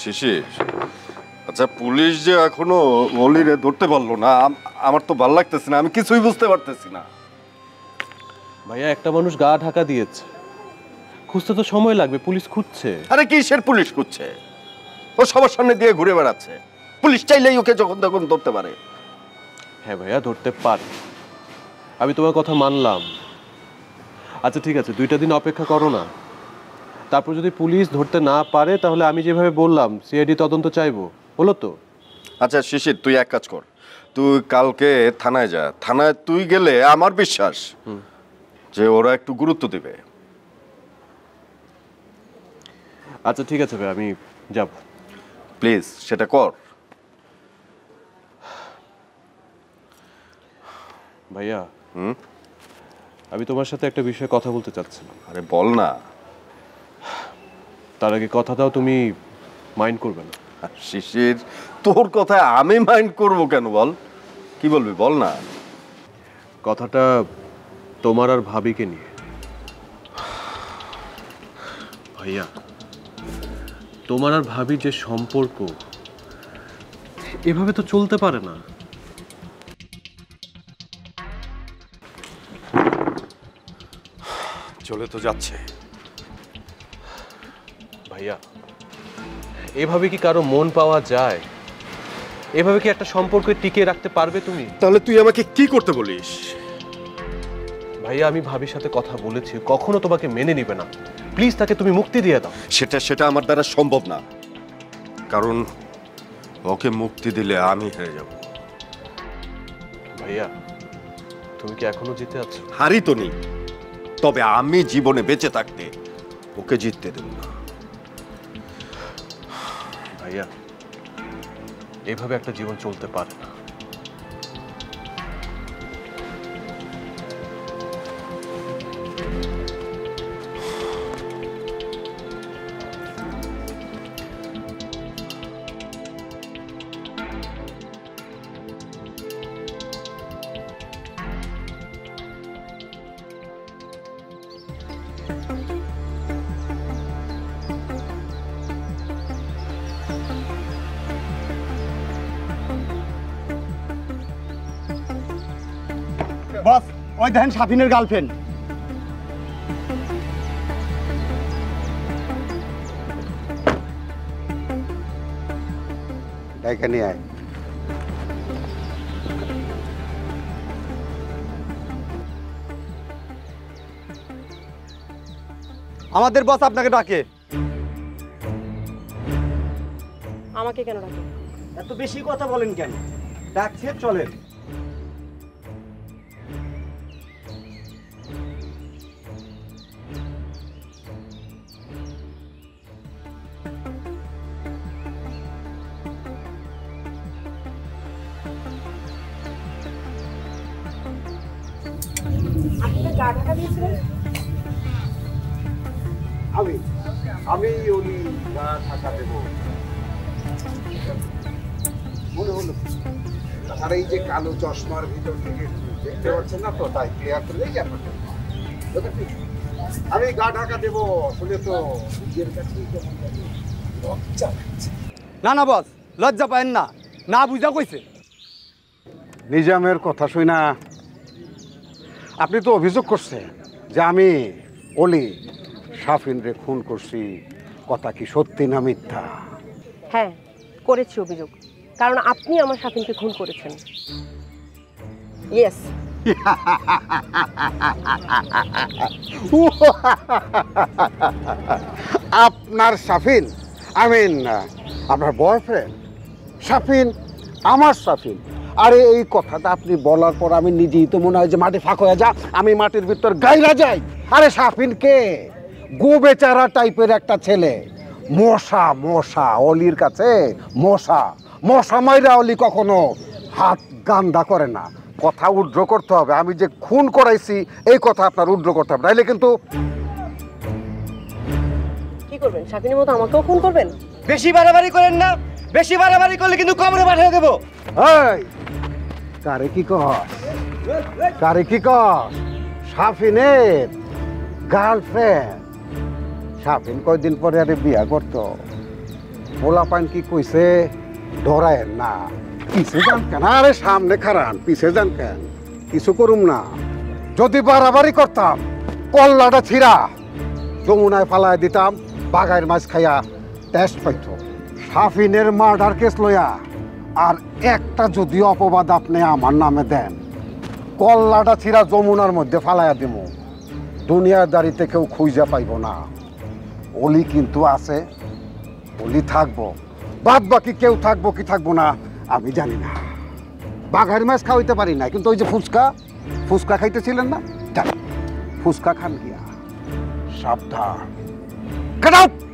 শিশির, আচ্ছা পুলিশ যে এখনো অলিরে ধরতে পারলো না, আমার তো ভালো লাগতেছে না, আমি কিছুই বুঝতে পারতেছি না। ভাইয়া একটা মানুষ গা ঢাকা দিয়েছে, খুঁজতে তো সময় লাগবে, পুলিশ খুঁজছে। আরে কিসের পুলিশ খুঁজছে? ও সবার সামনে দিয়ে ঘুরে বেড়াচ্ছে, পুলিশ চাইলেই ওকে যখন তখন ধরতে পারে। হ্যাঁ ভাইয়া ধরতে পারে, আমি তোমার কথা মানলাম। আচ্ছা ঠিক আছে, 2টা দিন অপেক্ষা করো না, তারপর যদি পুলিশ ধরতে না পারে তাহলে আমি যেভাবে বললাম সিআইডি তদন্ত চাইবো, হলো তো? আচ্ছা শিশির, তুই এক কাজ কর, তুই কালকে থানায় যা। থানায় তুই গেলে আমার বিশ্বাস যে ওরা একটু গুরুত্ব দিবে। আচ্ছা ঠিক আছে ভাই, আমি যাব। প্লিজ সেটা কর। ভাইয়া আমি তোমার সাথে একটা বিষয়ে কথা বলতে চাচ্ছিলাম। আরে বল না। তার আগে কথা দাও তুমি মাইন্ড করবে না। শিশির, তোর কথা আমি মাইন্ড করব কেন? বল, কি বলবি বল না। কথাটা তোমার আর ভাবিকে নিয়ে। ভাইয়া তোমার আর ভাবি যে সম্পর্ক, এভাবে তো চলতে পারে না। চলে তো যাচ্ছে। ভাইয়া এভাবে কি কারো মন পাওয়া যায়? এভাবে কি একটা সম্পর্ক টিকিয়ে রাখতে পারবে তুমি? তাহলে তুই আমাকে কি করতে বলিস? ভাইয়া আমি ভাবির সাথে কথা বলেছি, কখনো তোমাকে মেনে নিবে না, প্লিজ তাকে তুমি মুক্তি দিয়ে দাও। সেটা আমার দ্বারা সম্ভব না, কারণ ওকে মুক্তি দিলে আমি হেরে যাব। ভাইয়া তুমি কি এখনো জিতে আছো? হারি তো নেই, তবে আমি জীবনে বেঁচে থাকতে ওকে জিততে দেব না। ভাইয়া এভাবে একটা জীবন চলতে পারে না। বস, ওই দেখেন শাফিনের গার্লফ্রেন্ড। এখানে আয়। আমাদের বস আপনাকে ডাকে। আমাকে কেন ডাকে? এত বেশি কথা বলেন কেন? ডাকছে, চলেন। আপনি গা ঢাকা দিয়েছিলেন? আমি উনি গা ঢাকা দেব মনে হলো। আর এই যে কালো চশমার ভিতর থেকে দেখতে পাচ্ছেন না তো, তাই ক্লিয়ার করলেই আপনাকে আমি গা ঢাকা দেব। শুনে তো নিজের কাছেই কেমন জানি লজ্জা লাগছে। না না বস, লজ্জা পায়েন না, না বুঝা কইছে। নিজামের কথা শুই না, আপনি তো অভিযোগ করছেন যে আমি অলি শাফিনরে খুন করছি। কথা কি সত্যি না মিথ্যা? হ্যাঁ করেছি অভিযোগ, কারণ আপনি আমার শাফিনকে খুন করেছেন। ইয়েস। আপনার শাফিন, আই মিন আপনার বয়ফ্রেন্ড শাফিন আমার শাফিন। আরে এই কথাটা আপনি বলার পর আমি নিজেই তো মনে হয় যে মাটি ফাঁক হয়ে যা, আমি মাটির ভিতর গাইরা যাই। আরে শাফিন কে? গো বেচারা টাইপের একটা ছেলে, মশা মশা অলির কাছে মশা মশা মাইরা অলি কখনো হাত গান্দা করে না। কথা উড্র করতে হবে, আমি যে খুন করাইছি এই কথা আপনার উড্র করতে হবে, নাইলে কিন্তু। কি করবেন? শাফিনের মতো আমাকেও খুন করবেন? বেশি বাড়াবাড়ি করেন না, বেশি বাড়াবাড়ি করলে কিন্তু কবরে পাঠিয়ে দেবো। এই কারে কি কস? কারে কি কস? শাফিনের গার্লফ্রেন্ড। শাফিন কয়দিন পরে আরে বিয়া করতো। পোলা পান কি কইছে ডরায় না, পিছে যান কেন? আরে সামনে খারান, পিছে যান কেন? কিছু করুম না। যদি বাড়াবাড়ি করতাম কল্লাটা ছিঁড়া যমুনায় ফালায় দিতাম, বাগাইর মাছ খাইয়া টেস্ট পাইত। সাফিনের মার্ডার কেস লইয়া আর একটা যদি অপবাদ আপনি আমার নামে দেন, কল্লাটা ছিঁড়া যমুনার মধ্যে ফালাইয়া দিব, দুনিয়াদারিতে কেউ খুঁজে পাইব না। অলি কিন্তু আছে, অলি থাকবো, বাদ বাকি কেউ থাকবো কি থাকবো না আমি জানি না। বাঘের মাছ খাওয়াইতে পারি না, কিন্তু ওই যে ফুচকা, ফুচকা খাইতেছিলেন না, ফুচকা খান গিয়া সাবধান। Get out!